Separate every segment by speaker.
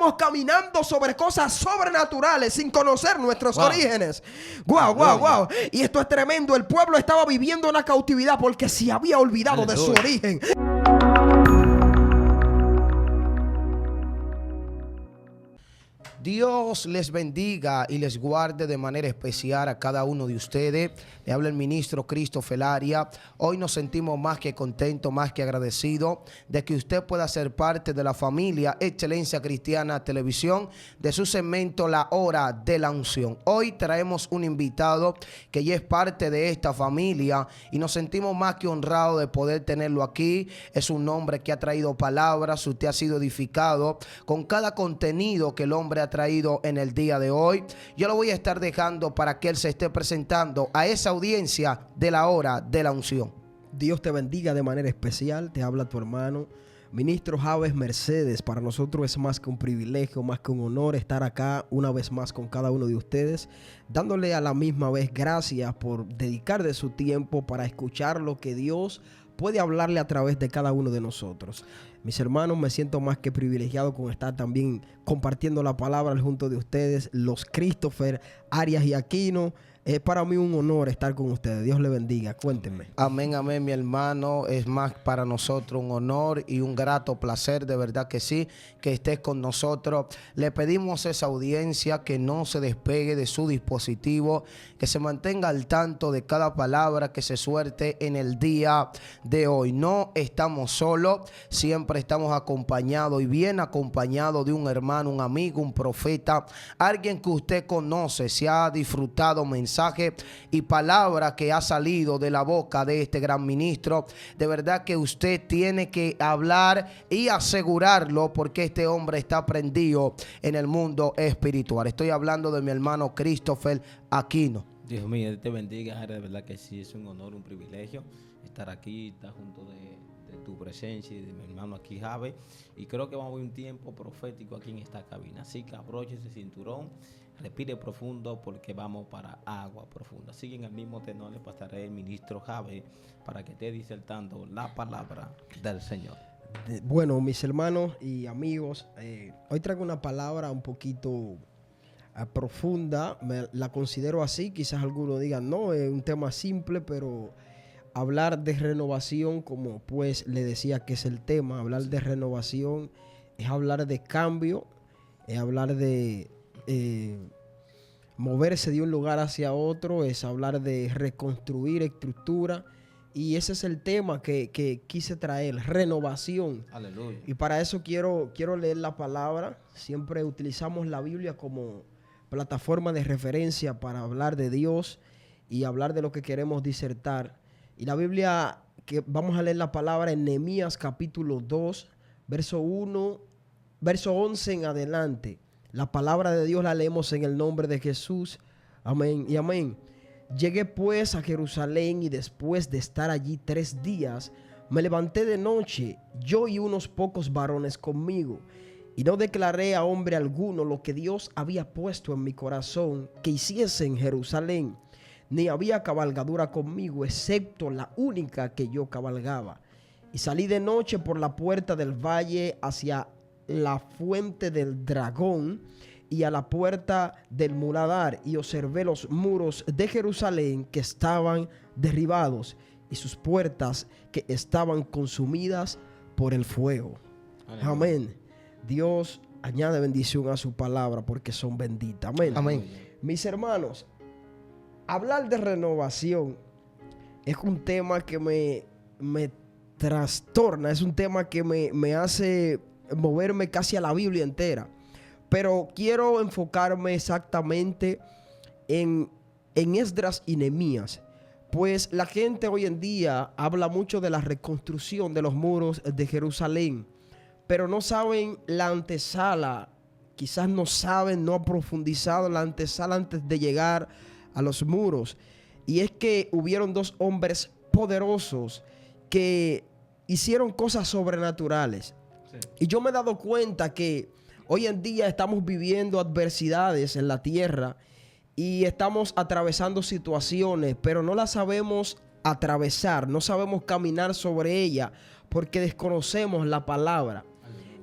Speaker 1: estamos caminando sobre cosas sobrenaturales sin conocer nuestros orígenes. Wow. Y esto es tremendo. El pueblo estaba viviendo una cautividad porque se había olvidado de su origen. Dios les bendiga y les guarde de manera especial a cada uno de ustedes. Le habla el ministro Christopher Arias. Hoy nos sentimos más que contentos, más que agradecidos de que usted pueda ser parte de la familia Excelencia Cristiana Televisión, de su segmento La Hora de la Unción. Hoy traemos un invitado que ya es parte de esta familia y nos sentimos más que honrados de poder tenerlo aquí. Es un hombre que ha traído palabras, usted ha sido edificado con cada contenido que el hombre ha traído en el día de hoy. Yo lo voy a estar dejando para que él se esté presentando a esa audiencia de La Hora de la Unción. Dios te bendiga de manera especial. Te habla tu hermano, ministro Javes Mercedes. Para nosotros es más que un privilegio, más que un honor estar acá una vez más con cada uno de ustedes, dándole a la misma vez gracias por dedicar de su tiempo para escuchar lo que Dios puede hablarle a través de cada uno de nosotros. Mis hermanos, me siento más que privilegiado con estar también compartiendo la palabra junto de ustedes, los Christopher Arias y Aquino. Es para mí un honor estar con ustedes. Dios le bendiga. Cuéntenme. Amén, amén, mi hermano. Es más para nosotros un honor y un grato placer, de verdad que sí, que estés con nosotros. Le pedimos a esa audiencia que no se despegue de su dispositivo, que se mantenga al tanto de cada palabra que se suelte en el día de hoy. No estamos solos, siempre estamos acompañados y bien acompañados de un hermano, un amigo, un profeta, alguien que usted conoce, se ha disfrutado mensaje y palabra que ha salido de la boca de este gran ministro. De verdad que usted tiene que hablar y asegurarlo, porque este hombre está prendido en el mundo espiritual. Estoy hablando de mi hermano Christopher Aquino.
Speaker 2: Dios mío, te bendiga. De verdad que sí, es un honor, un privilegio estar aquí, estar junto de tu presencia y de mi hermano aquí, Javes. Y creo que vamos a ver un tiempo profético aquí en esta cabina. Así que abroche ese cinturón, respire profundo, porque vamos para agua profunda. Así que en el mismo tenor le pasaré el ministro Javes para que esté disertando la palabra del Señor.
Speaker 1: Bueno, mis hermanos y amigos, hoy traigo una palabra un poquito profunda. La considero así. Quizás algunos digan, no, es un tema simple, pero hablar de renovación, como pues le decía que es el tema, hablar de renovación es hablar de cambio, es hablar de moverse de un lugar hacia otro, es hablar de reconstruir estructura, y ese es el tema que quise traer, renovación.
Speaker 2: Aleluya.
Speaker 1: Y para eso quiero leer la palabra. Siempre utilizamos la Biblia como plataforma de referencia para hablar de Dios y hablar de lo que queremos disertar. Y la Biblia, que vamos a leer la palabra en Nehemías capítulo 2, verso 11 en adelante. La palabra de Dios la leemos en el nombre de Jesús. Amén y amén. Llegué pues a Jerusalén, y después de estar allí 3 días, me levanté de noche, yo y unos pocos varones conmigo, y no declaré a hombre alguno lo que Dios había puesto en mi corazón que hiciese en Jerusalén. Ni había cabalgadura conmigo, excepto la única que yo cabalgaba. Y salí de noche por la puerta del valle hacia la fuente del dragón y a la puerta del muladar, y observé los muros de Jerusalén que estaban derribados, y sus puertas que estaban consumidas por el fuego. Amén. Amén. Dios añade bendición a su palabra, porque son benditas. Amén. Amén. Mis hermanos, hablar de renovación es un tema que me trastorna, es un tema que me hace moverme casi a la Biblia entera. Pero quiero enfocarme exactamente en Esdras y Nehemías, pues la gente hoy en día habla mucho de la reconstrucción de los muros de Jerusalén, pero no saben la antesala, quizás no saben, no han profundizado la antesala antes de llegar a los muros. Y es que hubieron 2 hombres poderosos que hicieron cosas sobrenaturales. Sí. Y yo me he dado cuenta que hoy en día estamos viviendo adversidades en la tierra y estamos atravesando situaciones, pero no las sabemos atravesar, no sabemos caminar sobre ella porque desconocemos la palabra.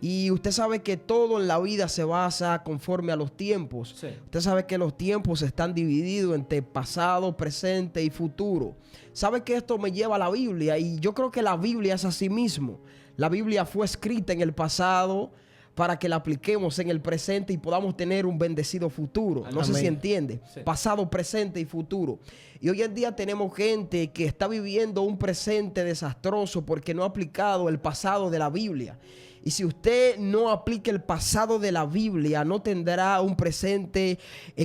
Speaker 1: Y usted sabe que todo en la vida se basa conforme a los tiempos.
Speaker 2: Sí.
Speaker 1: Usted sabe que los tiempos están divididos entre pasado, presente y futuro. Sabe que esto me lleva a la Biblia, y yo creo que la Biblia es así mismo. La Biblia fue escrita en el pasado para que la apliquemos en el presente y podamos tener un bendecido futuro. No sé si entiende.
Speaker 2: Sí.
Speaker 1: Pasado, presente y futuro. Y hoy en día tenemos gente que está viviendo un presente desastroso porque no ha aplicado el pasado de la Biblia. Y si usted no aplica el pasado de la Biblia, no tendrá un presente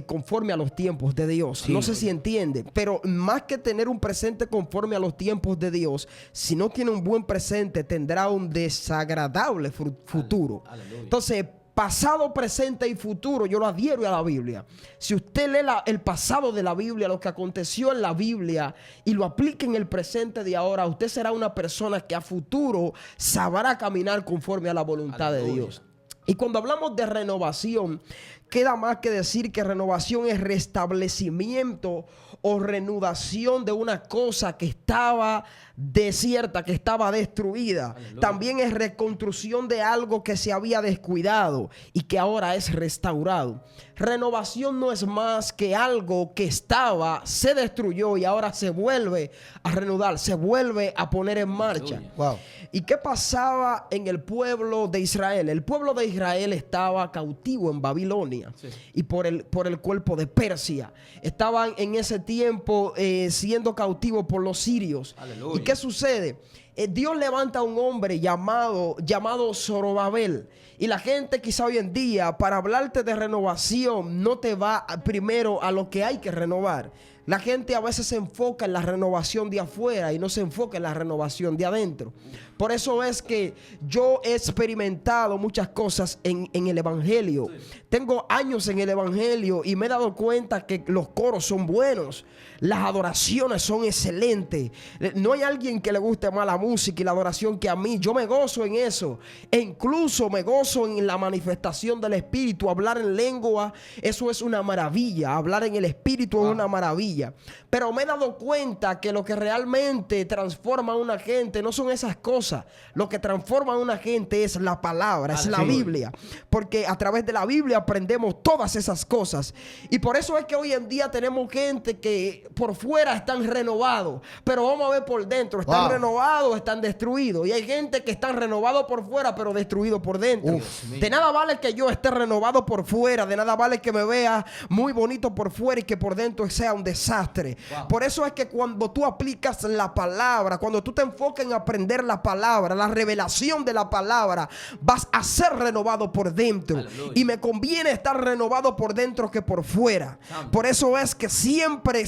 Speaker 1: conforme a los tiempos de Dios.
Speaker 2: Sí.
Speaker 1: No sé si entiende, pero más que tener un presente conforme a los tiempos de Dios, si no tiene un buen presente, tendrá un desagradable futuro.
Speaker 2: Aleluya.
Speaker 1: Entonces, pasado, presente y futuro, yo lo adhiero a la Biblia. Si usted lee el pasado de la Biblia, lo que aconteció en la Biblia, y lo aplica en el presente de ahora, usted será una persona que a futuro sabrá caminar conforme a la voluntad de Dios. Y cuando hablamos de renovación, queda más que decir que renovación es restablecimiento o reanudación de una cosa que estaba desierta, que estaba destruida.
Speaker 2: Aleluya.
Speaker 1: También es reconstrucción de algo que se había descuidado y que ahora es restaurado. Renovación no es más que algo que se destruyó y ahora se vuelve a reanudar, se vuelve a poner en marcha.
Speaker 2: Aleluya.
Speaker 3: Wow.
Speaker 1: ¿Y qué pasaba en el pueblo de Israel? El pueblo de Israel estaba cautivo en Babilonia,
Speaker 2: Sí.
Speaker 1: y por el cuerpo de Persia. Estaban en ese tiempo siendo cautivos por los sirios.
Speaker 2: Aleluya.
Speaker 1: ¿Y qué sucede? Dios levanta a un hombre llamado Zorobabel. Y la gente quizá hoy en día, para hablarte de renovación, no te va primero a lo que hay que renovar. La gente a veces se enfoca en la renovación de afuera y no se enfoca en la renovación de adentro. Por eso es que yo he experimentado muchas cosas en el Evangelio. Tengo años en el Evangelio y me he dado cuenta que los coros son buenos. Las adoraciones son excelentes. No hay alguien que le guste más la música y la adoración que a mí. Yo me gozo en eso. E incluso me gozo en la manifestación del Espíritu. Hablar en lengua, eso es una maravilla. Hablar en el Espíritu es una maravilla. Pero me he dado cuenta que lo que realmente transforma a una gente no son esas cosas. Lo que transforma a una gente es la palabra, es la Biblia. Porque a través de la Biblia aprendemos todas esas cosas. Y por eso es que hoy en día tenemos gente que por fuera están renovados, pero vamos a ver por dentro, están renovados, están destruidos. Y hay gente que están renovados por fuera, pero destruidos por dentro. De nada vale que yo esté renovado por fuera, de nada vale que me vea muy bonito por fuera y que por dentro sea un desastre. Por eso es que cuando tú aplicas la palabra, cuando tú te enfocas en aprender la palabra, la revelación de la palabra, vas a ser renovado por dentro.
Speaker 2: Aleluya.
Speaker 1: Y me conviene estar renovado por dentro que por fuera. Por eso es que siempre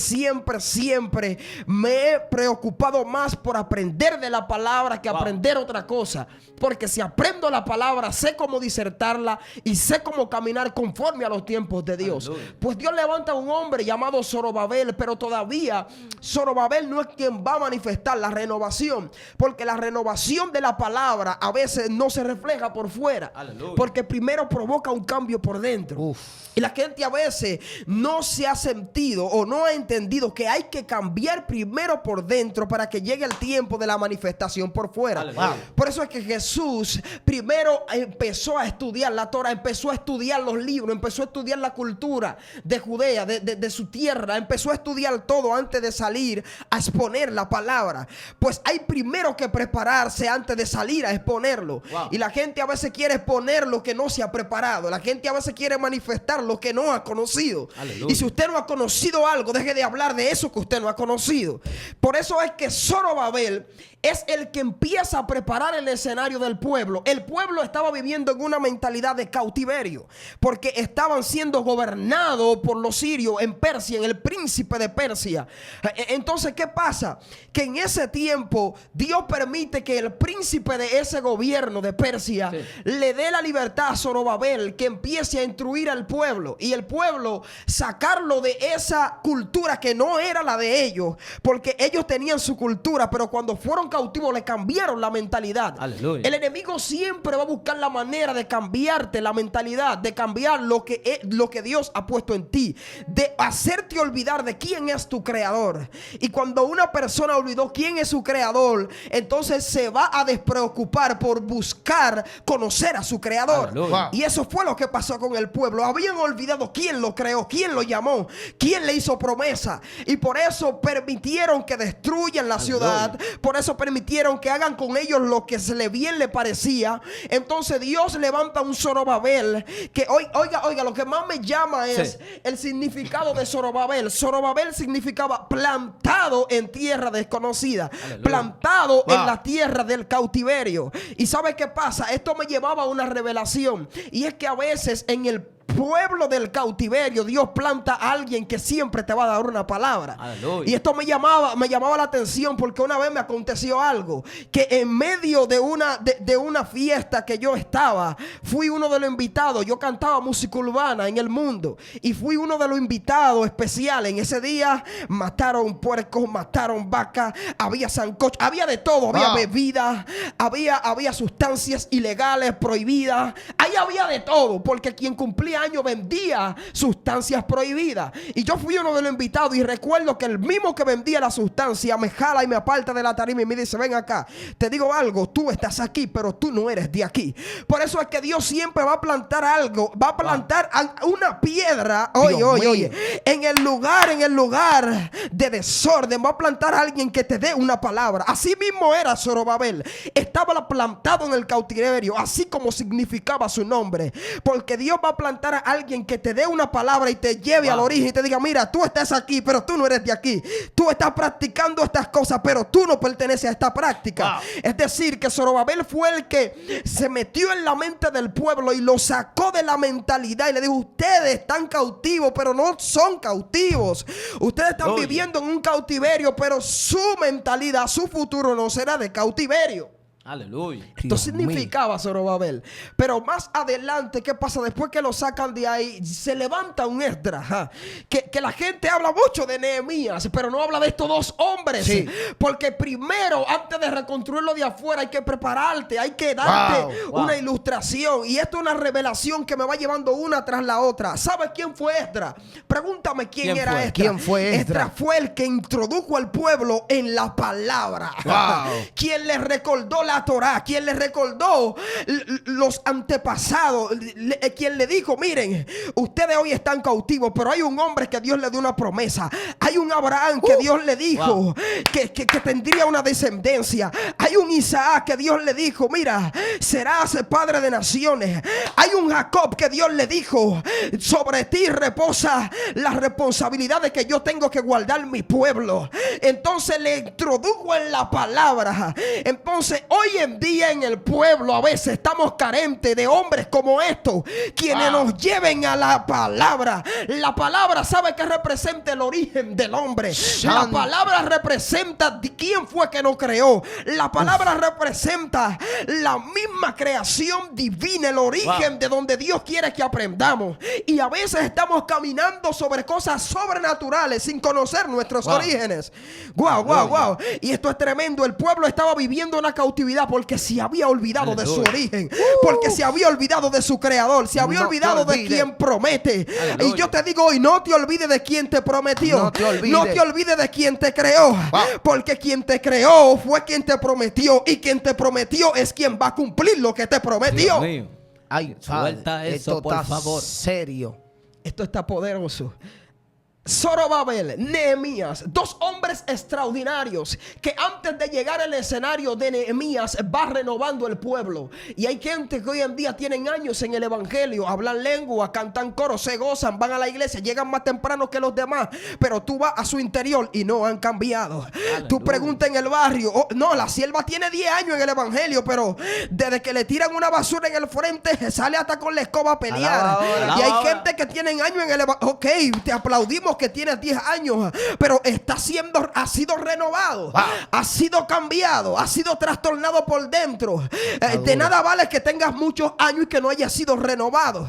Speaker 1: me he preocupado más por aprender de la palabra que aprender otra cosa. Porque si aprendo la palabra, sé cómo disertarla y sé cómo caminar conforme a los tiempos de Dios.
Speaker 2: Aleluya.
Speaker 1: Pues Dios levanta a un hombre llamado Zorobabel, pero todavía Zorobabel no es quien va a manifestar la renovación, porque la renovación de la palabra a veces no se refleja por fuera.
Speaker 2: Aleluya.
Speaker 1: Porque primero provoca un cambio por dentro. Y la gente a veces no se ha sentido o no ha entendido que hay que cambiar primero por dentro para que llegue el tiempo de la manifestación por fuera.
Speaker 2: Aleluya.
Speaker 1: Por eso es que Jesús primero empezó a estudiar la Torah, empezó a estudiar los libros, empezó a estudiar la cultura de Judea, de su tierra, empezó a estudiar todo antes de salir a exponer la palabra. Pues hay primero que prepararse antes de salir a exponerlo. Y la gente a veces quiere exponer lo que no se ha preparado. La gente a veces quiere manifestar lo que no ha conocido.
Speaker 2: Aleluya.
Speaker 1: Y si usted no ha conocido algo, deje de hablar de eso que usted no ha conocido. Por eso es que Zorobabel es el que empieza a preparar el escenario del pueblo. El pueblo estaba viviendo en una mentalidad de cautiverio, porque estaban siendo gobernados por los sirios en Persia, en el príncipe de Persia. Entonces, ¿qué pasa? Que en ese tiempo Dios permite que el príncipe de ese gobierno de Persia le dé la libertad a Zorobabel, que empiece a instruir al pueblo, y el pueblo sacarlo de esa cultura que no era la de ellos, porque ellos tenían su cultura, pero cuando fueron cautivos le cambiaron la mentalidad.
Speaker 2: Aleluya.
Speaker 1: El enemigo siempre va a buscar la manera de cambiarte la mentalidad, de cambiar lo que Dios ha puesto en ti, de hacerte olvidar de quién es tu creador. Y cuando una persona olvidó quién es su creador, entonces se va a despreocupar por buscar conocer a su creador.
Speaker 2: Aleluya.
Speaker 1: Y eso fue lo que pasó con el pueblo. Habían olvidado quién lo creó, quién lo llamó, quién le hizo promesa. Y por eso permitieron que destruyan la ciudad. Por eso permitieron que hagan con ellos lo que bien le parecía. Entonces Dios levanta un Zorobabel que oiga, lo que más me llama es el significado de Zorobabel. Zorobabel significaba plantado en tierra desconocida. Aleluya. Plantado en la tierra del cautiverio. ¿Y sabe qué pasa? Esto me llevaba a una revelación. Y es que a veces en el pueblo del cautiverio Dios planta a alguien que siempre te va a dar una palabra. Aleluya. Y esto me llamaba la atención porque una vez me aconteció algo, que en medio de una fiesta que yo estaba, fui uno de los invitados. Yo cantaba música urbana en el mundo y fui uno de los invitados especiales. En ese día mataron puercos, mataron vacas, había sancocho, había de todo, había bebida, había sustancias ilegales prohibidas, ahí había de todo, porque quien cumplía año vendía sustancias prohibidas. Y yo fui uno de los invitados y recuerdo que el mismo que vendía la sustancia me jala y me aparta de la tarima y me dice: ven acá, te digo algo, tú estás aquí pero tú no eres de aquí. Por eso es que Dios siempre va a plantar algo, va a plantar una piedra, oye, en el lugar de desorden, va a plantar a alguien que te dé una palabra. Así mismo era Zorobabel, estaba plantado en el cautiverio, así como significaba su nombre, porque Dios va a plantar a alguien que te dé una palabra y te lleve al origen y te diga: mira, tú estás aquí pero tú no eres de aquí, tú estás practicando estas cosas pero tú no perteneces a esta práctica. Es decir, que Zorobabel fue el que se metió en la mente del pueblo y lo sacó de la mentalidad y le dijo: ustedes están cautivos pero no son cautivos, ustedes están viviendo en un cautiverio pero su mentalidad, su futuro no será de cautiverio.
Speaker 2: Aleluya.
Speaker 1: Esto significaba Zorobabel. Pero más adelante, ¿qué pasa? Después que lo sacan de ahí, se levanta un Esdras. Que la gente habla mucho de Nehemías, pero no habla de estos dos hombres. Porque primero, antes de reconstruirlo de afuera, hay que prepararte, hay que darte una ilustración. Y esto es una revelación que me va llevando una tras la otra. ¿Sabes quién fue Esdras? Pregúntame quién era Esdras.
Speaker 3: ¿Quién fue Esdras?
Speaker 1: Esdras fue el que introdujo al pueblo en la palabra. Quien le recordó la Torá, quien le recordó los antepasados, quien le dijo: miren, ustedes hoy están cautivos, pero hay un hombre que Dios le dio una promesa. Hay un Abraham que Dios le dijo que tendría una descendencia. Hay un Isaac que Dios le dijo: mira, serás padre de naciones. Hay un Jacob que Dios le dijo: sobre ti reposa la responsabilidad de que yo tengo que guardar mi pueblo. Entonces le introdujo en la palabra. Entonces hoy en día en el pueblo a veces estamos carentes de hombres como estos, quienes nos lleven a la palabra. La palabra, ¿sabe qué representa? El origen del hombre. La palabra representa quién fue que nos creó. La palabra representa la misma creación divina, el origen de donde Dios quiere que aprendamos. Y a veces estamos caminando sobre cosas sobrenaturales sin conocer nuestros orígenes. Y esto es tremendo. El pueblo estaba viviendo una cautividad porque se había olvidado de su origen, porque se había olvidado de su creador, se había olvidado de quien promete. Y yo te digo hoy: no te olvides de quien te prometió, no te olvides de quien te creó, porque quien te creó fue quien te prometió, y quien te prometió es quien va a cumplir lo que te prometió.
Speaker 3: Ay,
Speaker 2: suelta eso, por favor.
Speaker 3: Serio.
Speaker 1: Esto está poderoso. Zorobabel, Nehemías, dos hombres extraordinarios que antes de llegar al escenario de Nehemías va renovando el pueblo. Y hay gente que hoy en día tienen años en el evangelio, hablan lengua, cantan coro, se gozan, van a la iglesia, llegan más temprano que los demás, pero tú vas a su interior y no han cambiado. Aleluya. Tú preguntas en el barrio: no, la sierva tiene 10 años en el evangelio, pero desde que le tiran una basura en el frente sale hasta con la escoba a pelear. Y hay gente que tienen años en el evangelio. Ok, te aplaudimos que tienes 10 años, pero ha sido renovado, ha sido cambiado, ha sido trastornado por dentro. De nada vale que tengas muchos años y que no haya sido renovado.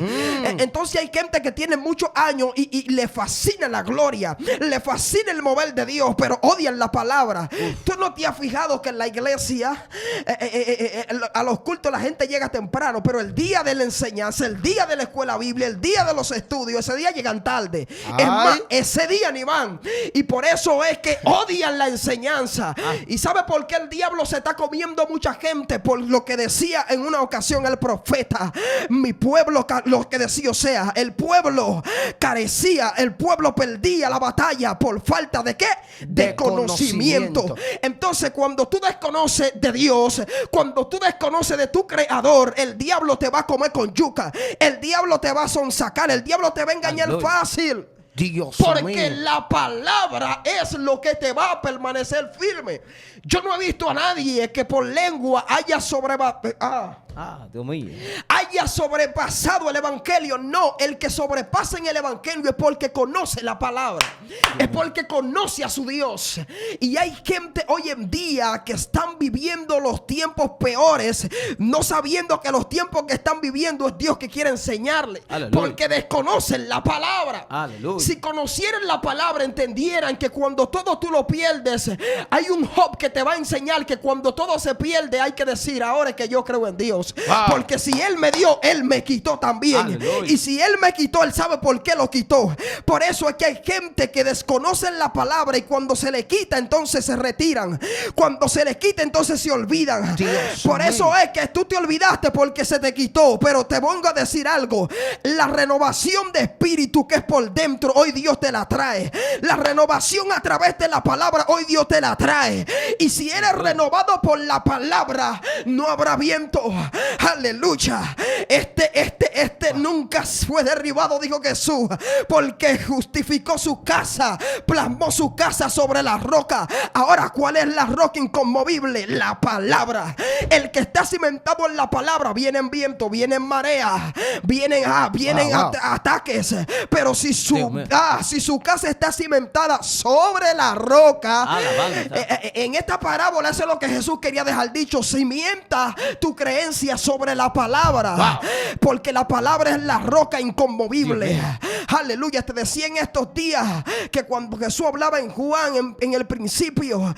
Speaker 1: Entonces hay gente que tiene muchos años y le fascina la gloria, le fascina el mover de Dios, pero odian la palabra. Tú no te has fijado que en la iglesia a los cultos la gente llega temprano, pero el día de la enseñanza, el día de la escuela biblia, el día de los estudios, ese día llegan tarde. Es más, ese día ni van. Y por eso es que odian la enseñanza. ¿Y sabe por qué el diablo se está comiendo mucha gente? Por lo que decía en una ocasión el profeta: mi pueblo, lo que decía, o sea, el pueblo carecía, el pueblo perdía la batalla por falta de ¿qué? De conocimiento. Entonces, cuando tú desconoces de Dios, cuando tú desconoces de tu creador, el diablo te va a comer con yuca, el diablo te va a sonsacar, el diablo te va a engañar fácil.
Speaker 3: Dios
Speaker 1: Porque
Speaker 3: mío.
Speaker 1: la palabra es lo que te va a permanecer firme. Yo no he visto a nadie que por lengua haya
Speaker 2: Dios mío.
Speaker 1: haya sobrepasado el evangelio. No, el que sobrepasa en el evangelio es porque conoce la palabra, es porque conoce a su Dios. Y hay gente hoy en día que están viviendo los tiempos peores, no sabiendo que los tiempos que están viviendo es Dios que quiere enseñarle.
Speaker 2: Aleluya.
Speaker 1: Porque desconocen la palabra.
Speaker 2: Aleluya.
Speaker 1: Si conocieran la palabra, entendieran que cuando todo tú lo pierdes, hay un Job que te va a enseñar que cuando todo se pierde hay que decir: ahora es que yo creo en Dios.
Speaker 3: Wow.
Speaker 1: Porque si Él me dio, Él me quitó también.
Speaker 2: Aleluya.
Speaker 1: Y si Él me quitó, Él sabe por qué lo quitó. Por eso es que hay gente que desconocen la palabra y cuando se le quita, entonces se retiran. Cuando se les quita, entonces se olvidan.
Speaker 3: Dios
Speaker 1: por
Speaker 3: mío.
Speaker 1: eso es que tú te olvidaste porque se te quitó. Pero te vengo a decir algo: la renovación de espíritu que es por dentro, hoy Dios te la trae. La renovación a través de la palabra, hoy Dios te la trae. Y si eres renovado por la palabra, no habrá viento. Aleluya. Este nunca fue derribado, dijo Jesús, porque justificó su casa, plasmó su casa sobre la roca. Ahora, ¿cuál es la roca inconmovible? La palabra. El que está cimentado en la palabra, vienen vientos, vienen mareas, vienen ataques. Pero si su casa está cimentada sobre la roca, en esta parábola eso es lo que Jesús quería dejar dicho: cimienta tu creencia sobre la palabra.
Speaker 3: Wow.
Speaker 1: Porque la palabra es la roca inconmovible. Aleluya. Te decía en estos días que cuando Jesús hablaba en Juan, en el principio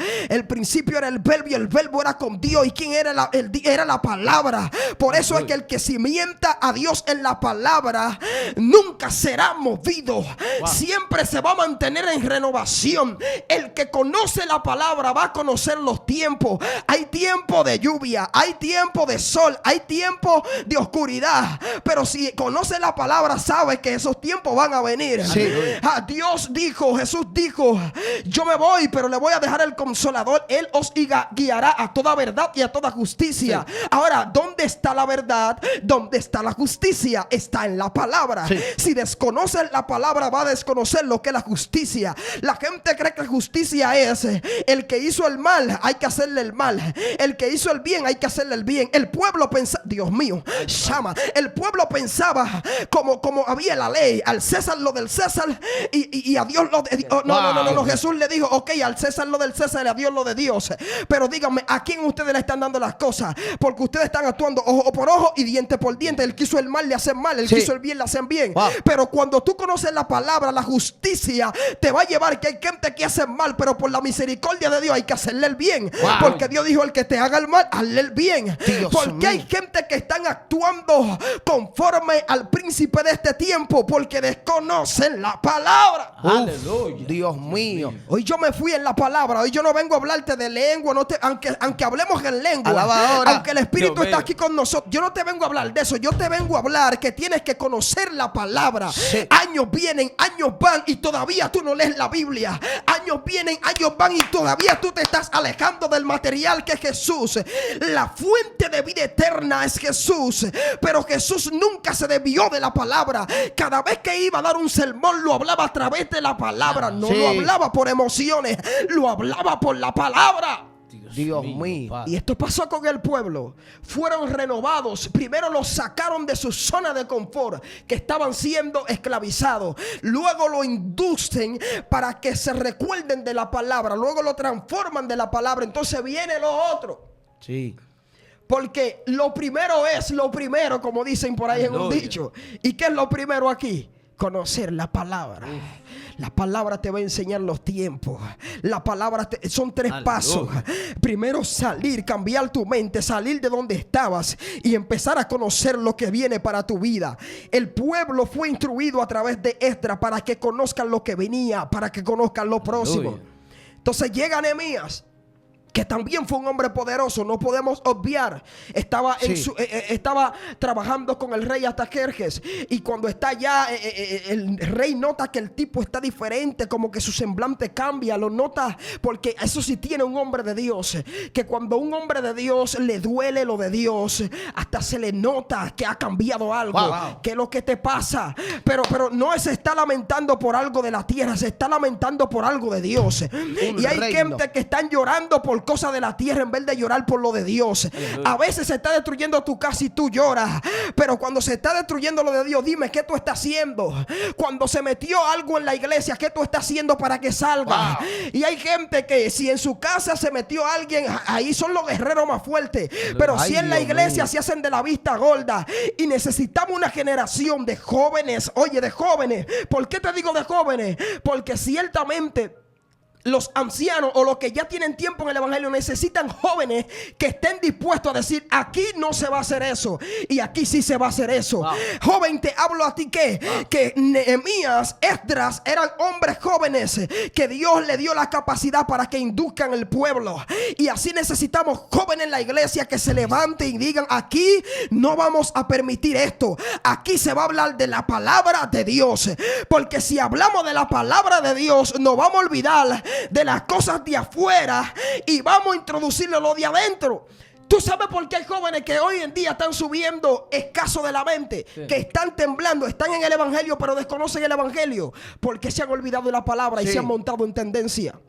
Speaker 1: era el verbo y el verbo era con Dios. ¿Y quién era era la palabra? Por eso es que el que cimienta a Dios en la palabra nunca será movido. Siempre se va a mantener en renovación. El que conoce la palabra va a conocer los tiempos. Hay tiempo de lluvia, hay tiempo de sol, hay tiempo de oscuridad. Pero si conoce la palabra, sabe que esos tiempos van a venir.
Speaker 3: Sí.
Speaker 1: Jesús dijo: yo me voy, pero le voy a dejar el Consolador. Él os guiará a toda verdad y a toda justicia. Sí. Ahora, ¿dónde está la verdad? ¿Dónde está la justicia? Está en la palabra. Sí. Si desconoces la palabra, va a desconocer lo que es la justicia. La gente cree que justicia es el que hizo el mal, hay que hacerle el mal. El que hizo el bien, hay que hacerle el bien. El pueblo pensaba, Dios mío, llama. El pueblo pensaba como había la ley: al César lo del César y a Dios lo de Dios. No. Jesús le dijo: ok, al César lo del César y a Dios lo de Dios. Pero díganme, ¿a quién ustedes le están dando las cosas? Porque ustedes están actuando ojo por ojo y diente por diente. El que hizo el mal le hacen mal, el que hizo el bien le hacen bien. Pero cuando tú conoces la palabra, la justicia te va a llevar que hay gente que hace mal, pero por la misericordia de Dios hay que hacerle el bien. Porque Dios dijo: el que te haga el mal, hazle el bien. Porque hay gente que están actuando conforme al príncipe de este tiempo porque desconocen la palabra.
Speaker 2: Aleluya.
Speaker 3: Dios mío.
Speaker 1: Hoy yo me fui en la palabra. Hoy yo no vengo a hablarte de lengua, aunque hablemos en lengua,
Speaker 3: Alabadora.
Speaker 1: aunque el Espíritu está aquí con nosotros. Yo no te vengo a hablar de eso. Yo te vengo a hablar que tienes que conocer la palabra.
Speaker 3: Sí.
Speaker 1: Años vienen, años van y todavía tú no lees la Biblia. Años vienen, años van y todavía tú te estás alejando del material que es Jesús. La fuente de vida eterna es Jesús. Pero Jesús nunca se desvió de la palabra. Cada vez que iba a dar un sermón, lo hablaba a través de la palabra. No lo hablaba por emociones, lo hablaba por la palabra.
Speaker 3: Dios mío.
Speaker 1: Y esto pasó con el pueblo. Fueron renovados. Primero los sacaron de su zona de confort, que estaban siendo esclavizados. Luego lo inducen para que se recuerden de la palabra. Luego lo transforman de la palabra. Entonces viene lo otro.
Speaker 3: Sí.
Speaker 1: Porque lo primero es lo primero, como dicen por ahí en un dicho. ¿Y qué es lo primero aquí? Conocer la palabra. La palabra te va a enseñar los tiempos. La palabra son 3 pasos. Primero salir, cambiar tu mente, salir de donde estabas y empezar a conocer lo que viene para tu vida. El pueblo fue instruido a través de Esdras para que conozcan lo que venía, para que conozcan lo próximo. Entonces llega Nehemías, que también fue un hombre poderoso, no podemos obviar. Estaba trabajando con el rey Artajerjes, y cuando está allá, el rey nota que el tipo está diferente, como que su semblante cambia, lo nota, porque eso sí tiene un hombre de Dios, que cuando un hombre de Dios le duele lo de Dios, hasta se le nota que ha cambiado algo. ¿Qué es lo que te pasa? Pero no se está lamentando por algo de la tierra, se está lamentando por algo de Dios. Y hay gente que están llorando por cosas de la tierra en vez de llorar por lo de Dios. A veces se está destruyendo tu casa y tú lloras, pero cuando se está destruyendo lo de Dios, dime qué tú estás haciendo. Cuando se metió algo en la iglesia, ¿qué tú estás haciendo para que salga? Y hay gente que si en su casa se metió alguien, ahí son los guerreros más fuertes, pero si en la iglesia se hacen de la vista gorda. Y necesitamos una generación de jóvenes. Oye, de jóvenes. ¿Por qué te digo de jóvenes? Porque ciertamente los ancianos o los que ya tienen tiempo en el evangelio necesitan jóvenes que estén dispuestos a decir: aquí no se va a hacer eso y aquí sí se va a hacer eso. Joven, te hablo a ti que Nehemías, Esdras eran hombres jóvenes que Dios le dio la capacidad para que induzcan el pueblo. Y así necesitamos jóvenes en la iglesia que se levanten y digan: aquí no vamos a permitir esto, aquí se va a hablar de la palabra de Dios, porque si hablamos de la palabra de Dios nos vamos a olvidar de las cosas de afuera y vamos a introducirle lo de adentro. ¿Tú sabes por qué hay jóvenes que hoy en día están subiendo escasos de la mente? Sí. Que están temblando, están en el evangelio pero desconocen el evangelio porque se han olvidado de la palabra. Sí. Y se han montado en tendencia.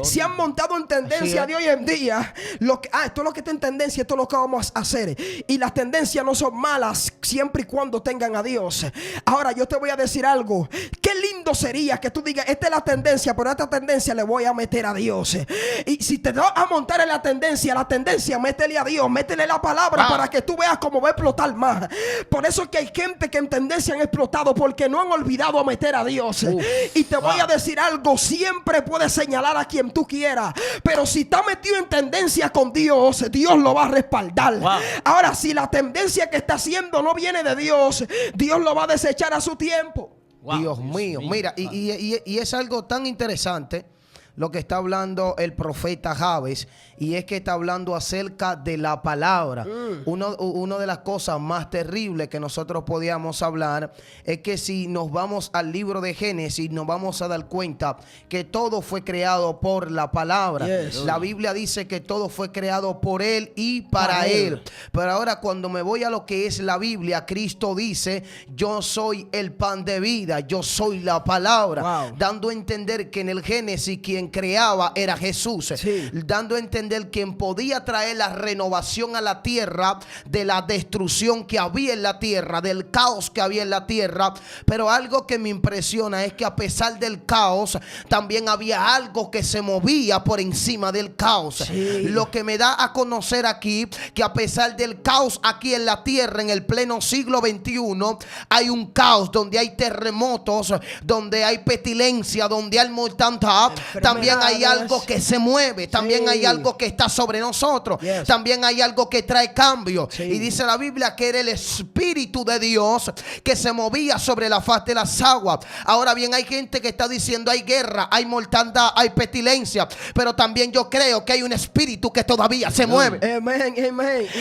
Speaker 1: Se han montado en tendencia de hoy en día. Esto es lo que está en tendencia, esto es lo que vamos a hacer. Y las tendencias no son malas siempre y cuando tengan a Dios. Ahora yo te voy a decir algo. Qué lindo sería que tú digas: esta es la tendencia, pero a esta tendencia le voy a meter a Dios. Y si te vas a montar en la tendencia métele a Dios, métele la palabra para que tú veas cómo va a explotar más. Por eso es que hay gente que en tendencia han explotado porque no han olvidado a meter a Dios. Y te voy a decir algo: siempre puedes señalar a quien tú quieras, pero si está metido en tendencia con Dios, Dios lo va a respaldar. Ahora, si la tendencia que está haciendo no viene de Dios, Dios lo va a desechar a su tiempo.
Speaker 3: Dios mío, mira, y es algo tan interesante lo que está hablando el profeta Jabes, y es que está hablando acerca de la palabra. Una de las cosas más terribles que nosotros podíamos hablar es que si nos vamos al libro de Génesis, nos vamos a dar cuenta que todo fue creado por la palabra. La Biblia dice que todo fue creado por Él y para Él. Pero ahora, cuando me voy a lo que es la Biblia, Cristo dice: yo soy el pan de vida, yo soy la palabra, dando a entender que en el Génesis quien creaba era Jesús, dando a entender quien podía traer la renovación a la tierra de la destrucción que había en la tierra, del caos que había en la tierra. Pero algo que me impresiona es que a pesar del caos, también había algo que se movía por encima del caos. Lo que me da a conocer aquí que a pesar del caos aquí en la tierra, en el pleno siglo XXI, hay un caos donde hay terremotos, donde hay pestilencia, donde hay mortandad. También hay algo que se mueve, también hay algo que está sobre nosotros, también hay algo que trae cambio. Y dice la Biblia que era el Espíritu de Dios que se movía sobre la faz de las aguas. Ahora bien, hay gente que está diciendo: hay guerra, hay mortandad, hay pestilencia, pero también yo creo que hay un espíritu que todavía se mueve.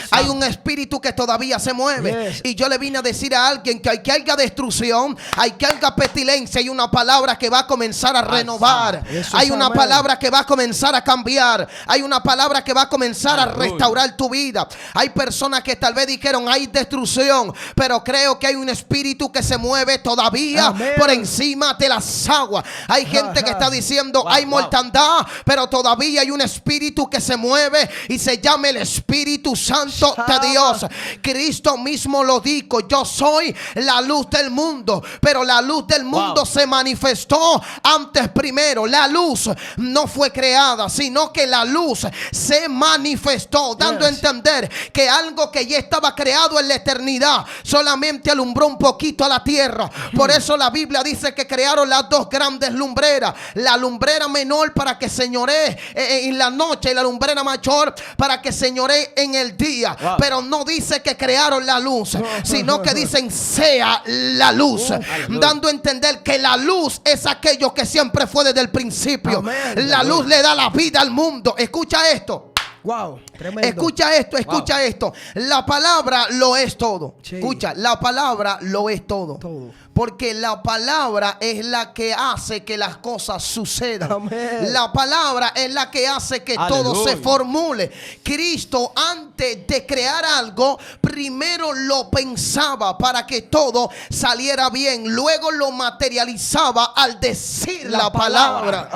Speaker 3: Hay un espíritu que todavía se mueve. Y yo le vine a decir a alguien que hay que haya destrucción, hay que haya pestilencia, hay una palabra que va a comenzar a renovar. Hay una palabra que va a comenzar a cambiar. Hay una palabra que va a comenzar a restaurar tu vida. Hay personas que tal vez dijeron: hay destrucción, pero creo que hay un espíritu que se mueve todavía por encima de las aguas. Hay gente que está diciendo: hay mortandad, pero todavía hay un espíritu que se mueve y se llama el Espíritu Santo de Dios. Cristo mismo lo dijo: yo soy la luz del mundo, pero la luz del mundo se manifestó antes primero. La luz luz no fue creada, sino que la luz se manifestó, dando a entender que algo que ya estaba creado en la eternidad solamente alumbró un poquito a la tierra. Por eso la Biblia dice que crearon las dos grandes lumbreras, la lumbrera menor para que señoree en la noche y la lumbrera mayor para que señoree en el día. Pero no dice que crearon la luz, sino que dicen sea la luz, dando a entender que la luz es aquello que siempre fue desde el principio. La luz le da la vida al mundo. Escucha esto.
Speaker 1: Wow, tremendo.
Speaker 3: Escucha esto, escucha esto. La palabra lo es todo.
Speaker 1: Sí.
Speaker 3: Escucha, la palabra lo es todo. Porque la palabra es la que hace que las cosas sucedan.
Speaker 1: Amén.
Speaker 3: La palabra es la que hace que todo se formule. Cristo, antes de crear algo, primero lo pensaba para que todo saliera bien. Luego lo materializaba al decir la palabra.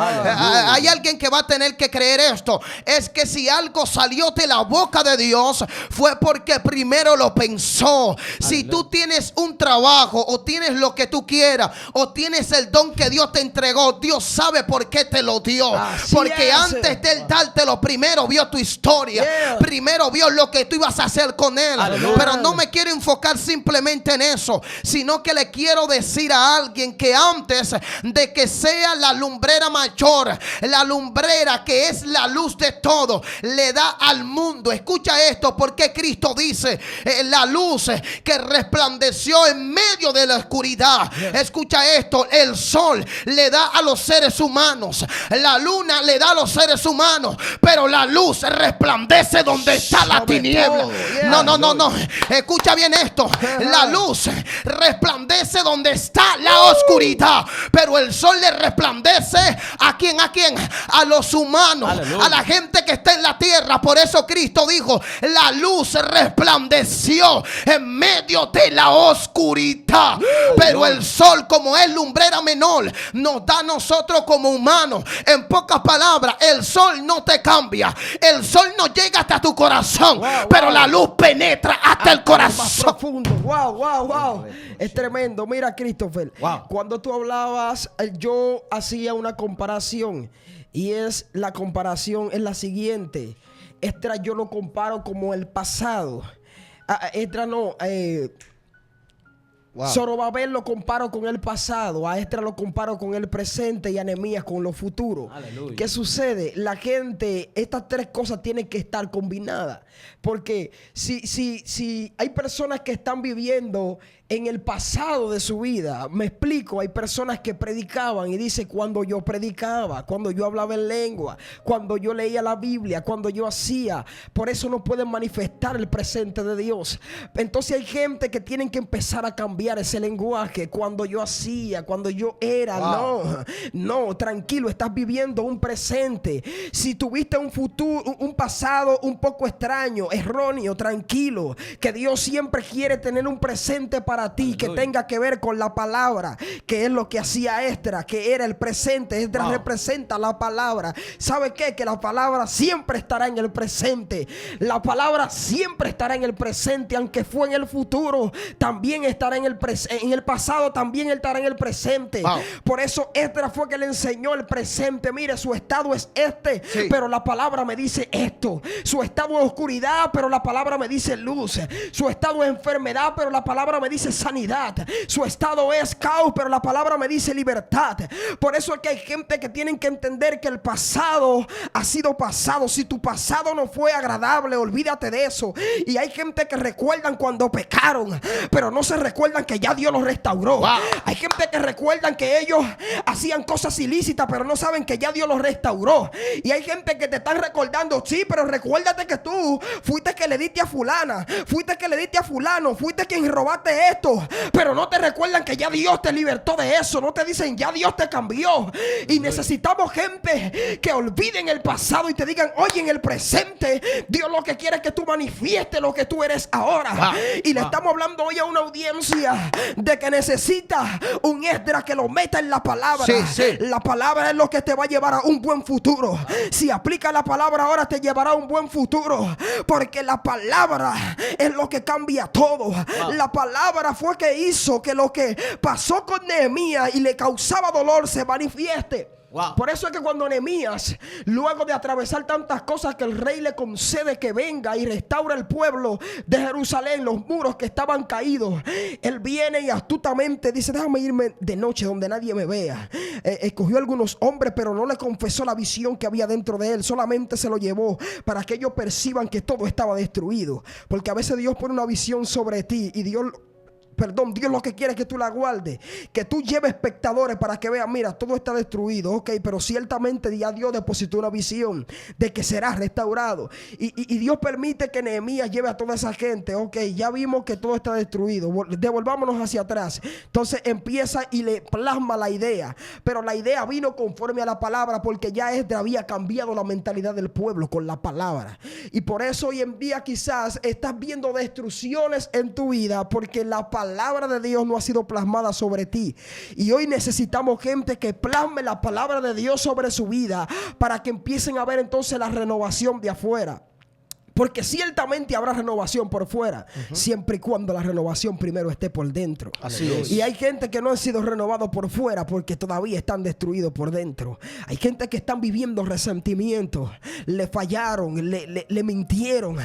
Speaker 3: Hay alguien que va a tener que creer esto. Es que si algo salió de la boca de Dios, fue porque primero lo pensó. Si tú tienes un trabajo o tienes lo que tú quieras o tienes el don que Dios te entregó, Dios sabe por qué te lo dio. Porque antes de él dártelo, primero vio tu historia, primero vio lo que tú ibas a hacer con él. Pero no me quiero enfocar simplemente en eso, sino que le quiero decir a alguien que antes de que sea la lumbrera mayor, la lumbrera que es la luz de todo, le da al mundo. Escucha esto, porque Cristo dice la luz que resplandeció en medio de la oscuridad. Escucha esto, el sol le da a los seres humanos, la luna le da a los seres humanos, pero la luz resplandece donde está la tiniebla. No, escucha bien esto, la luz resplandece donde está la oscuridad, pero el sol le resplandece ¿a quién? A los humanos, a la gente que está en la tierra. Por eso Cristo dijo, la luz resplandeció en medio de la oscuridad. Pero el sol, como es lumbrera menor, nos da a nosotros como humanos. En pocas palabras, el sol no te cambia, el sol no llega hasta tu corazón, pero la luz penetra hasta el corazón.
Speaker 1: Más profundo. Wow. Es tremendo. Mira, Christopher, cuando tú hablabas, yo hacía una comparación, y es la comparación es la siguiente. Esta yo lo comparo como el pasado. Zorobabel lo comparo con el pasado, a Esdras lo comparo con el presente y a Nehemías con lo futuro. Aleluya. ¿Qué sucede? La gente, estas tres cosas tienen que estar combinadas, porque si hay personas que están viviendo en el pasado de su vida, me explico, hay personas que predicaban y dice, cuando yo predicaba, cuando yo hablaba en lengua, cuando yo leía la Biblia, cuando yo hacía, por eso no pueden manifestar el presente de Dios. Entonces hay gente que tienen que empezar a cambiar ese lenguaje, cuando yo hacía, cuando yo era. No, tranquilo, estás viviendo un presente. Si tuviste un futuro, un pasado un poco extraño, erróneo, tranquilo, que Dios siempre quiere tener un presente para ti, que tenga que ver con la palabra, que es lo que hacía Esdras, que era el presente. Esdras representa la palabra. ¿Sabe qué? Que la palabra siempre estará en el presente. La palabra siempre estará en el presente, aunque fue en el futuro, también estará en el presente. En el pasado también estará en el presente. Por eso Esdras fue que le enseñó el presente. Mire, su estado es pero la palabra me dice esto. Su estado es oscuridad, pero la palabra me dice luz. Su estado es enfermedad, pero la palabra me dice sanidad. Su estado es caos, pero la palabra me dice libertad. Por eso es que hay gente que tienen que entender que el pasado ha sido pasado. Si tu pasado no fue agradable, olvídate de eso. Y hay gente que recuerdan cuando pecaron, pero no se recuerdan que ya Dios los restauró. Hay gente que recuerdan que ellos hacían cosas ilícitas, pero no saben que ya Dios los restauró. Y hay gente que te están recordando, sí, pero recuérdate que tú fuiste que le diste a fulana, fuiste que le diste a fulano, fuiste quien robaste esto, pero no te recuerdan que ya Dios te libertó de eso. No te dicen ya Dios te cambió. Y necesitamos gente que olviden el pasado y te digan, oye, en el presente Dios lo que quiere es que tú manifiestes lo que tú eres ahora. Y le estamos hablando hoy a una audiencia de que necesita un Esdras que lo meta en la palabra. La palabra es lo que te va a llevar a un buen futuro. Si aplica la palabra ahora, te llevará a un buen futuro, porque la palabra es lo que cambia todo. La palabra fue que hizo que lo que pasó con Nehemías y le causaba dolor se manifieste.
Speaker 2: Wow.
Speaker 1: Por eso es que cuando Nehemías, luego de atravesar tantas cosas que el rey le concede que venga y restaura el pueblo de Jerusalén, los muros que estaban caídos, él viene y astutamente dice: déjame irme de noche donde nadie me vea. Escogió algunos hombres, pero no le confesó la visión que había dentro de él, solamente se lo llevó para que ellos perciban que todo estaba destruido. Porque a veces Dios pone una visión sobre ti y Dios lo que quiere es que tú la guardes, que tú lleves espectadores para que vean: mira, todo está destruido, ok, pero ciertamente ya Dios depositó una visión de que será restaurado, y Dios permite que Nehemías lleve a toda esa gente. Ok, ya vimos que todo está destruido, devolvámonos hacia atrás. Entonces empieza y le plasma la idea, pero la idea vino conforme a la palabra, porque ya Esdras había cambiado la mentalidad del pueblo con la palabra. Y por eso hoy en día quizás estás viendo destrucciones en tu vida, porque la palabra de Dios no ha sido plasmada sobre ti. Y hoy necesitamos gente que plasme la palabra de Dios sobre su vida, para que empiecen a ver entonces la renovación de afuera. Porque ciertamente habrá renovación por fuera, siempre y cuando la renovación primero esté por dentro.
Speaker 3: Así es.
Speaker 1: Y hay gente que no han sido renovados por fuera porque todavía están destruidos por dentro. Hay gente que están viviendo resentimientos. Le fallaron, le mintieron.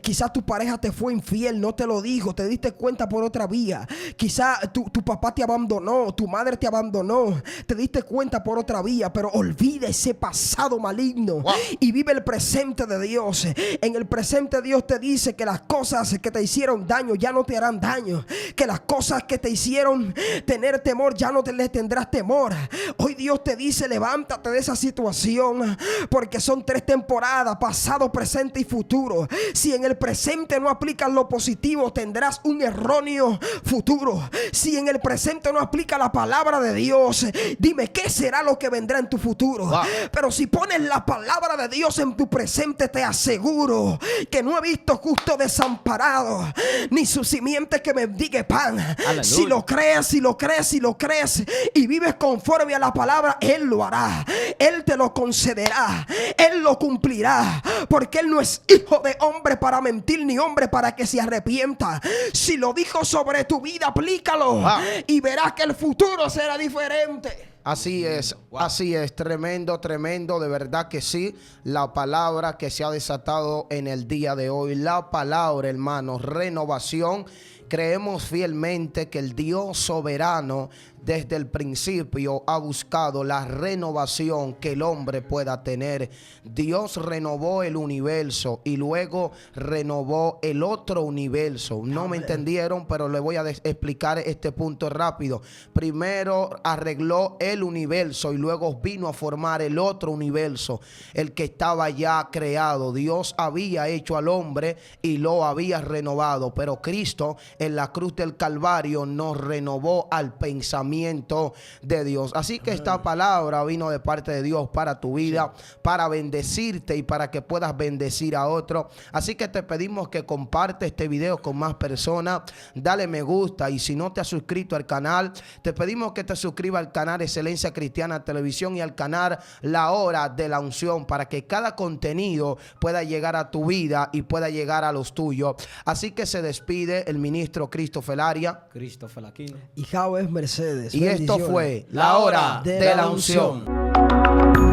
Speaker 1: Quizás tu pareja te fue infiel, no te lo dijo, te diste cuenta por otra vía. Quizás tu papá te abandonó, tu madre te abandonó, te diste cuenta por otra vía. Pero olvida ese pasado maligno y vive el presente de Dios. En el presente Dios te dice que las cosas que te hicieron daño ya no te harán daño, que las cosas que te hicieron tener temor ya no te les tendrás temor. Hoy Dios te dice: levántate de esa situación, porque son 3 temporadas: pasado, presente y futuro. Si en el presente no aplicas lo positivo, tendrás un erróneo futuro. Si en el presente no aplicas la palabra de Dios, dime qué será lo que vendrá en tu futuro. Pero si pones la palabra de Dios en tu presente, te aseguro que no he visto justo desamparado, ni su simiente que mendigue pan. Aleluya. Si lo crees y vives conforme a la palabra, Él lo hará, Él te lo concederá, Él lo cumplirá, porque Él no es hijo de hombre para mentir, ni hombre para que se arrepienta. Si lo dijo sobre tu vida, aplícalo y verás que el futuro será diferente.
Speaker 3: Así es, así es, tremendo, tremendo, de verdad que sí, la palabra que se ha desatado en el día de hoy, la palabra, hermanos, renovación. Creemos fielmente que el Dios soberano desde el principio ha buscado la renovación que el hombre pueda tener. Dios renovó el universo y luego renovó el otro universo. No me entendieron, pero le voy a explicar este punto rápido. Primero arregló el universo y luego vino a formar el otro universo, el que estaba ya creado. Dios había hecho al hombre y lo había renovado, pero Cristo en la cruz del Calvario nos renovó al pensamiento de Dios. Así que esta palabra vino de parte de Dios para tu vida, para bendecirte y para que puedas bendecir a otro. Así que te pedimos que comparte este video con más personas, dale me gusta, y si no te has suscrito al canal, te pedimos que te suscribas al canal Excelencia Cristiana Televisión y al canal La Hora de la Unción, para que cada contenido pueda llegar a tu vida y pueda llegar a los tuyos. Así que se despide el ministro Christopher Arias,
Speaker 2: Christopher Aquino
Speaker 1: y Javes Mercedes.
Speaker 3: Y esto fue La Hora de la Unción.